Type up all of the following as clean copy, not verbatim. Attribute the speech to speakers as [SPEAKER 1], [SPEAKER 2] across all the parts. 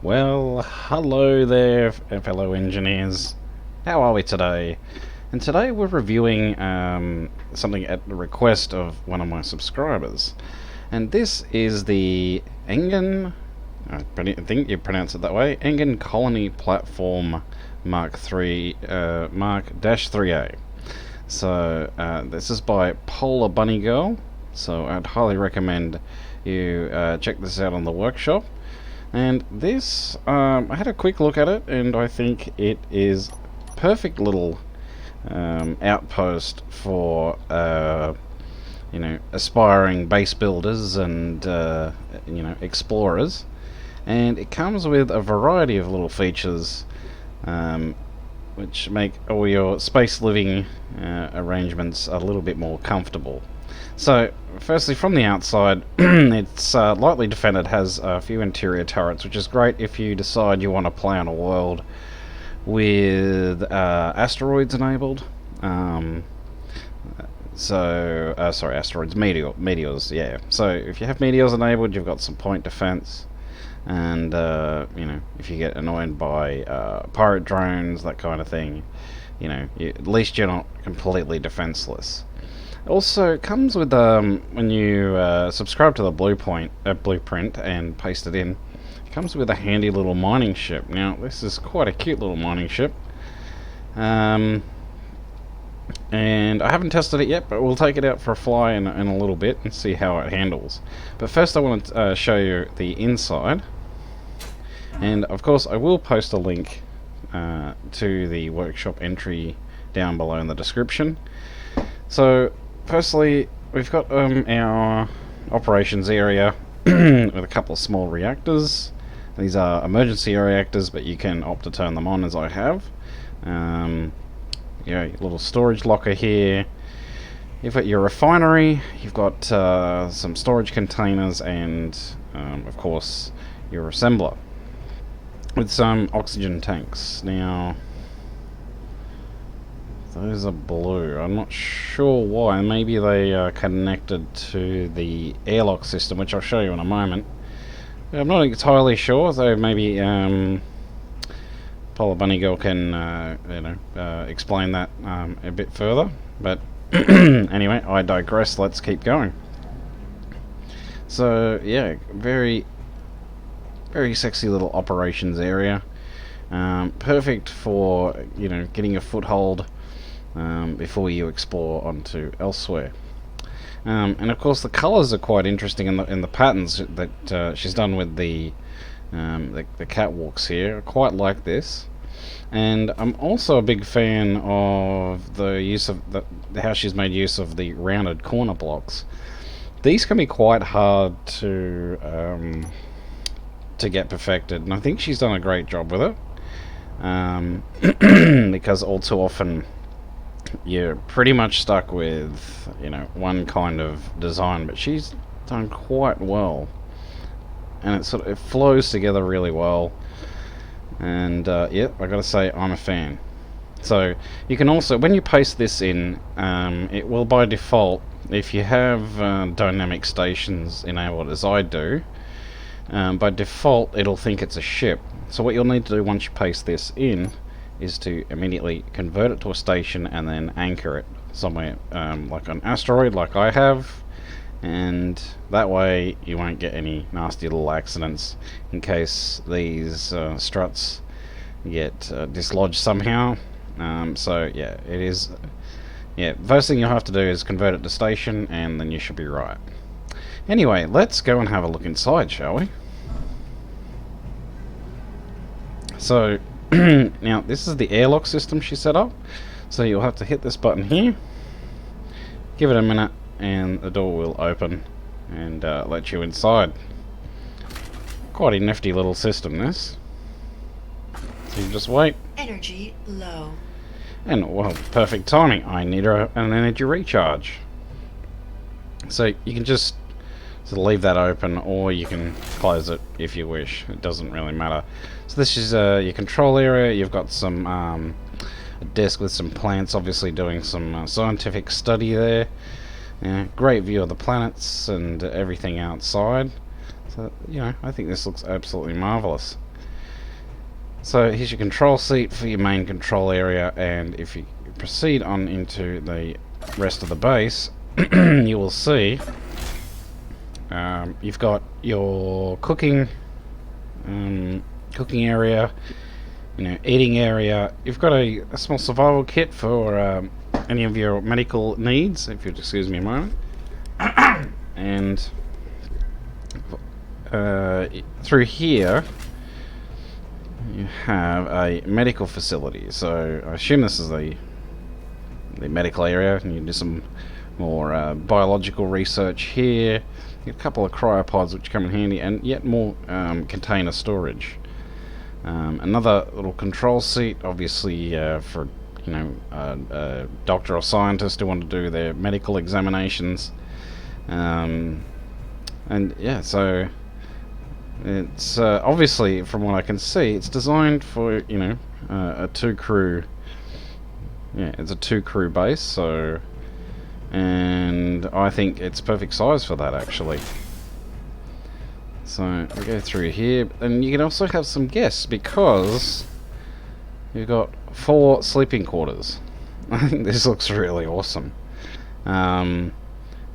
[SPEAKER 1] Well, hello there, fellow engineers. How are we today? And today we're reviewing something at the request of one of my subscribers. And this is the ENGEN, I think you pronounce it that way, ENGEN Colony Platform Mk-3, Mk-3a. So this is by Polar Bunny Girl. So I'd highly recommend you check this out on the workshop. And this, I had a quick look at it, and I think it is perfect little outpost for aspiring base builders and explorers. And it comes with a variety of little features, which make all your space living arrangements a little bit more comfortable. So, firstly, from the outside, it's lightly defended, has a few interior turrets, which is great if you decide you want to play on a world with asteroids enabled. Sorry, asteroids, meteors, yeah. So, if you have meteors enabled, you've got some point defense. And, if you get annoyed by pirate drones, that kind of thing, at least you're not completely defenseless. Also, it comes with, when you subscribe to the blueprint and paste it in, it comes with a handy little mining ship. Now, this is quite a cute little mining ship. And I haven't tested it yet, but we'll take it out for a fly in a little bit and see how it handles. But first I want to show you the inside. And, of course, I will post a link to the workshop entry down below in the description. So, firstly, we've got our operations area with a couple of small reactors. These are emergency reactors, but you can opt to turn them on, as I have. Little storage locker here. You've got your refinery. You've got some storage containers, and of course your assembler with some oxygen tanks. Now, those are blue. I'm not sure why. Maybe they are connected to the airlock system, which I'll show you in a moment. I'm not entirely sure, so maybe Polar Bunny Girl can explain that a bit further. But anyway, I digress. Let's keep going. So yeah, very, very sexy little operations area. Perfect for getting a foothold before you explore onto elsewhere. And of course the colours are quite interesting, in the patterns that she's done with the catwalks here. I quite like this. And I'm also a big fan of the use of how she's made use of the rounded corner blocks. These can be quite hard to get perfected, and I think she's done a great job with it. Because all too often you're pretty much stuck with one kind of design, but she's done quite well, and it flows together really well. And yeah, I gotta say, I'm a fan. So you can also, when you paste this in, it will by default, if you have dynamic stations enabled as I do, by default it'll think it's a ship. So what you'll need to do once you paste this in is to immediately convert it to a station and then anchor it somewhere, like an asteroid like I have, and that way you won't get any nasty little accidents in case these struts get dislodged somehow. So yeah, it is. Yeah, first thing you'll have to do is convert it to station, and then you should be right. Anyway, let's go and have a look inside, shall we? So now this is the airlock system she set up. So you'll have to hit this button here, give it a minute, and the door will open and let you inside. Quite a nifty little system, this. So you just wait.
[SPEAKER 2] Energy low.
[SPEAKER 1] And well, perfect timing. I need an energy recharge. So you can just sort of leave that open, or you can close it if you wish. It doesn't really matter. So this is your control area. You've got some a desk with some plants, obviously doing some scientific study there. Great view of the planets and everything outside. So I think this looks absolutely marvelous. So here's your control seat for your main control area, and if you proceed on into the rest of the base, you will see you've got your cooking area, eating area. You've got a small survival kit for any of your medical needs, if you'd excuse me a moment. And through here you have a medical facility. So I assume this is the medical area, and you can do some more biological research here. A couple of cryopods which come in handy, and yet more container storage. Another little control seat, obviously for a doctor or scientist who want to do their medical examinations. And yeah, so it's obviously, from what I can see, it's designed for a two crew. Yeah, it's a two crew base, so, and I think it's perfect size for that, actually. So we go through here, and you can also have some guests because you've got 4 sleeping quarters. I think this looks really awesome. You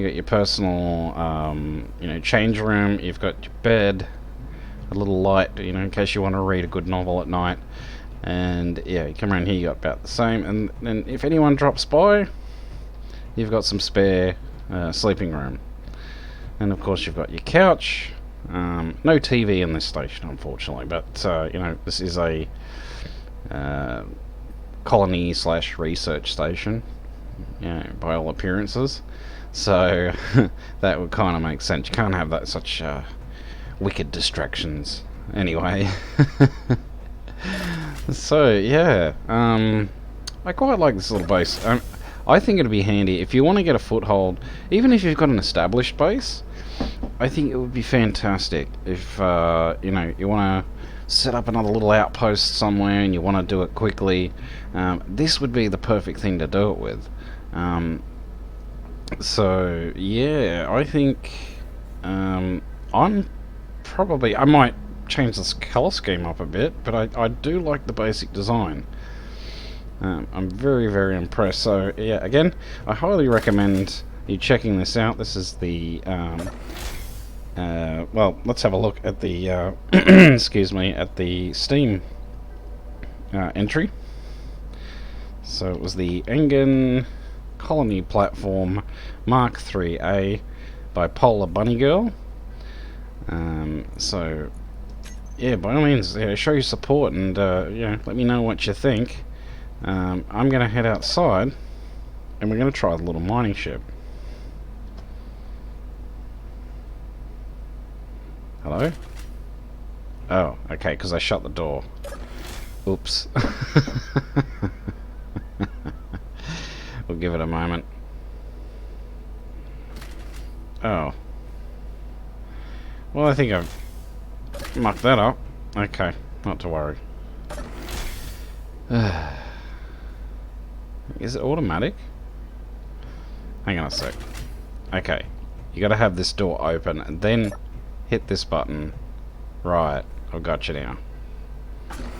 [SPEAKER 1] got your personal, change room. You've got your bed, a little light, in case you want to read a good novel at night. And yeah, you come around here, you got about the same. And then if anyone drops by, you've got some spare sleeping room. And of course, you've got your couch. No TV in this station, unfortunately, but this is a colony/research station, by all appearances. So that would kind of make sense. You can't have that such wicked distractions, anyway. So yeah, I quite like this little base. I think it'd be handy if you want to get a foothold, even if you've got an established base. I think it would be fantastic if you want to set up another little outpost somewhere and you want to do it quickly. This would be the perfect thing to do it with. So yeah, I think I might change this colour scheme up a bit, but I do like the basic design. I'm very, very impressed. So yeah, again, I highly recommend you checking this out. This is the well, let's have a look at the excuse me, at the Steam entry. So it was the ENGEN Colony Platform Mk-3a by Polar Bunny Girl. So yeah, by all means, show your support and let me know what you think. I'm going to head outside and we're going to try the little mining ship. Hello? Oh, okay, because I shut the door. Oops. We'll give it a moment. Oh. Well, I think I've mucked that up. Okay, not to worry. Is it automatic? Hang on a sec. Okay, you gotta have this door open and then hit this button. Right, I've got you now.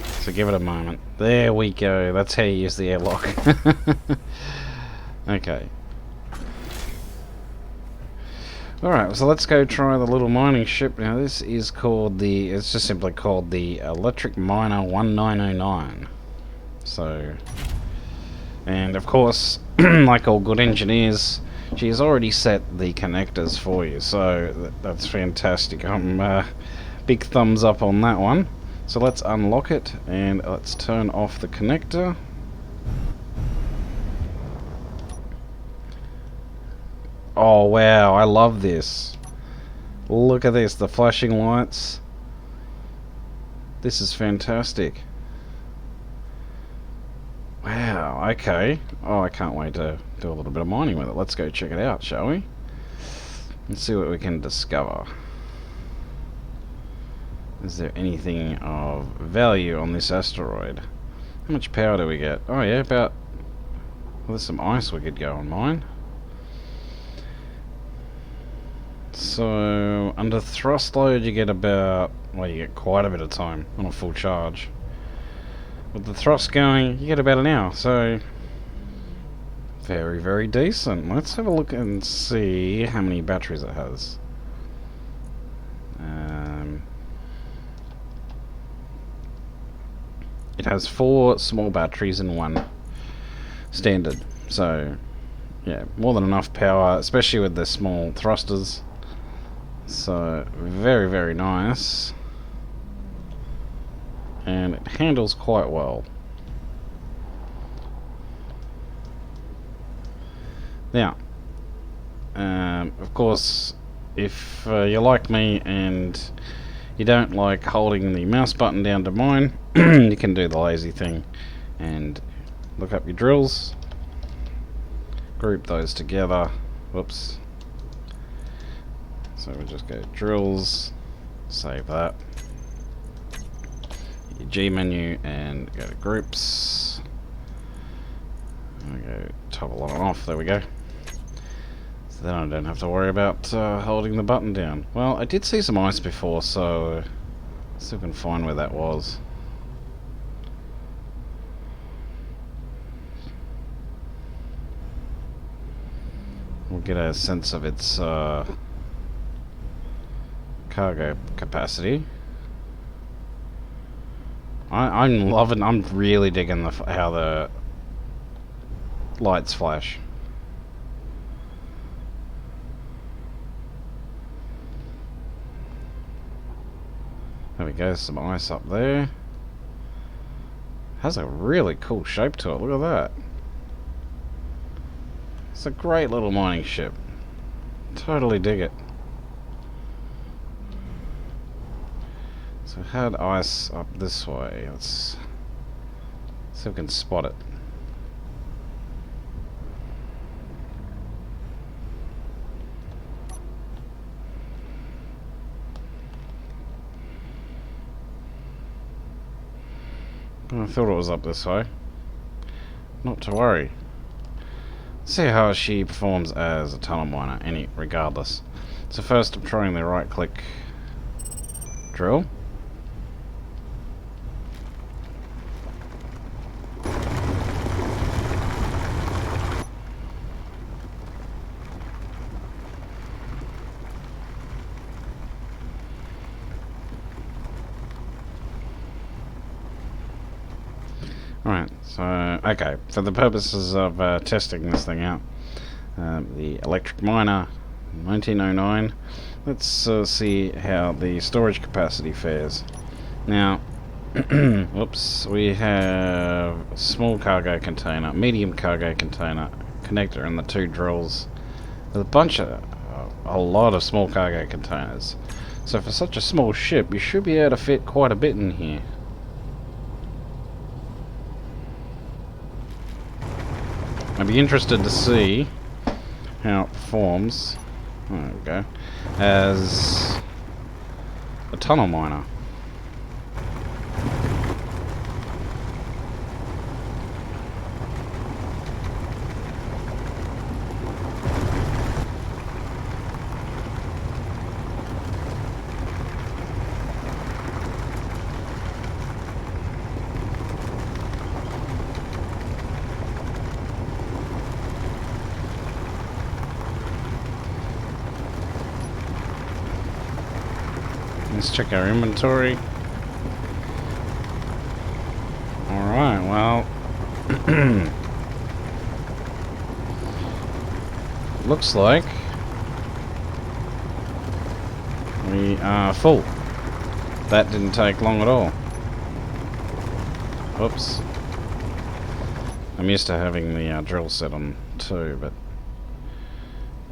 [SPEAKER 1] So give it a moment. There we go. That's how you use the airlock. Okay. Alright, so let's go try the little mining ship. Now this is called it's just simply called the Electric Miner 1909. So, and of course, like all good engineers, she has already set the connectors for you, so that's fantastic. Big thumbs up on that one. So let's unlock it and let's turn off the connector. Oh wow, I love this. Look at this, the flashing lights. This is fantastic. Wow, okay. Oh, I can't wait to do a little bit of mining with it. Let's go check it out, shall we? Let's see what we can discover. Is there anything of value on this asteroid? How much power do we get? Oh yeah, about... Well, there's some ice we could go and mine. So, under thrust load you get about... Well, you get quite a bit of time on a full charge. with the thrust going, you get about an hour. So very, very decent. Let's have a look and see how many batteries it has. It has 4 small batteries and 1 standard. So yeah, more than enough power, especially with the small thrusters. So very, very nice. And it handles quite well. Now, of course, if you're like me and you don't like holding the mouse button down to mine, you can do the lazy thing and look up your drills, group those together. Whoops. So we'll just go drills, save that, your G menu, and go to groups. We go toggle on and off. There we go. So then I don't have to worry about holding the button down. Well, I did see some ice before, so let's see if we can find where that was. We'll get a sense of its cargo capacity. I'm loving. I'm really digging how the lights flash. There we go. Some ice up there. Has a really cool shape to it. Look at that. It's a great little mining ship. Totally dig it. So had ice up this way. Let's see if we can spot it. I thought it was up this way. Not to worry. See how she performs as a tunnel miner, regardless. So first I'm trying the right click drill. Alright, so, okay, for the purposes of testing this thing out, the electric miner, 1909, let's see how the storage capacity fares. Now, whoops, we have small cargo container, medium cargo container, connector, and the 2 drills. There's a lot of small cargo containers. So for such a small ship, you should be able to fit quite a bit in here. I'd be interested to see how it performs, there we go, as a tunnel miner. Let's check our inventory. Alright, well, looks like we are full. That didn't take long at all. Oops. I'm used to having the drill set on too, but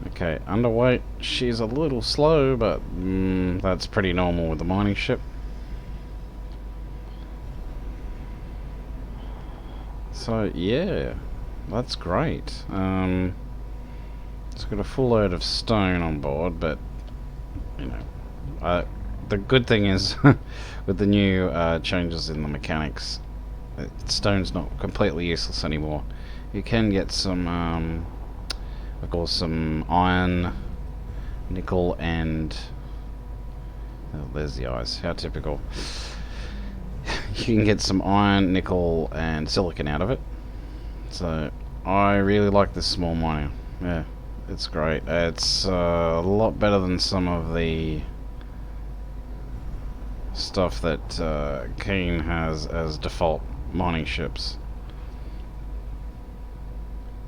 [SPEAKER 1] okay, underweight. She's a little slow, but that's pretty normal with the mining ship. So yeah, that's great. It's got a full load of stone on board, but you know, the good thing is with the new changes in the mechanics, stone's not completely useless anymore. You can get some of course some iron, nickel, and oh, there's the ice. How typical. you can get some iron, nickel, and silicon out of it. So I really like this small miner. Yeah, it's great. It's a lot better than some of the stuff that Keen has as default mining ships.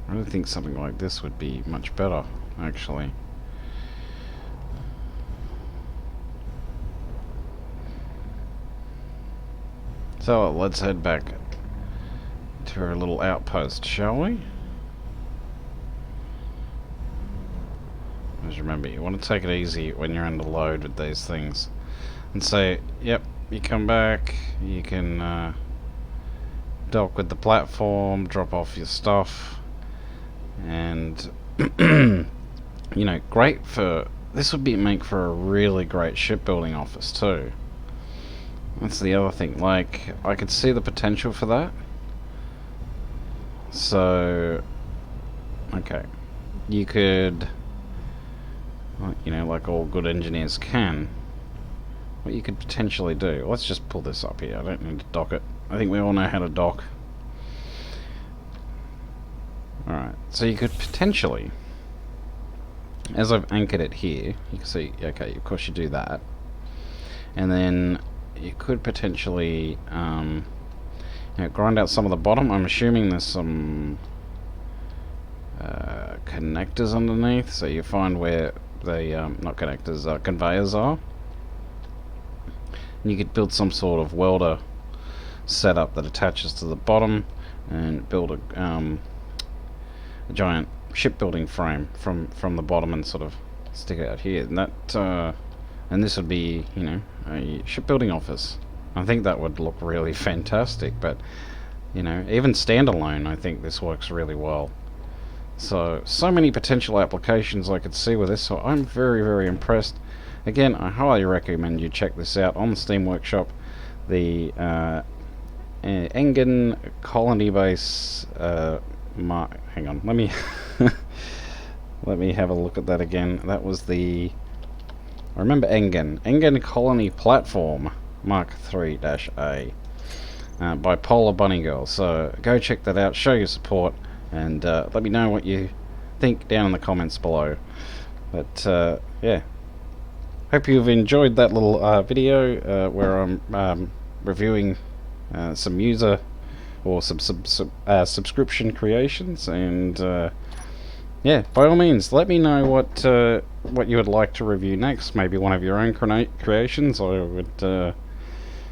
[SPEAKER 1] I really think something like this would be much better, actually. So let's head back to our little outpost, shall we? Just remember, you want to take it easy when you're under load with these things. And say, yep, you come back, you can dock with the platform, drop off your stuff, and you know, great for, this would make for a really great shipbuilding office too. That's the other thing, like, I could see the potential for that. So, okay, you could, you know, like all good engineers can, what you could potentially do, let's just pull this up here, I don't need to dock it, I think we all know how to dock. Alright, so you could potentially, as I've anchored it here, you can see, okay, of course you do that, and then you could potentially you know, grind out some of the bottom. I'm assuming there's some connectors underneath, so you find where the not connectors, conveyors are, and you could build some sort of welder setup that attaches to the bottom and build a giant shipbuilding frame from the bottom and sort of stick it out here, and that and this would be, you know, a shipbuilding office. I think that would look really fantastic, but you know, even standalone I think this works really well. So many potential applications I could see with this, so I'm very impressed. Again, I highly recommend you check this out on the Steam Workshop. The ENGEN colony base hang on, let me let me have a look at that again. That was the, I remember ENGEN colony platform Mk-3a by Polar Bunny Girl. So go check that out, show your support, and let me know what you think down in the comments below. But yeah, hope you've enjoyed that little video where I'm reviewing some user or some subscription creations, and yeah, by all means let me know what you would like to review next. Maybe one of your own creations. I would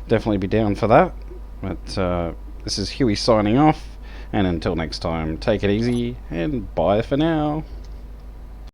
[SPEAKER 1] definitely be down for that. But this is Huey signing off, and until next time, take it easy and bye for now.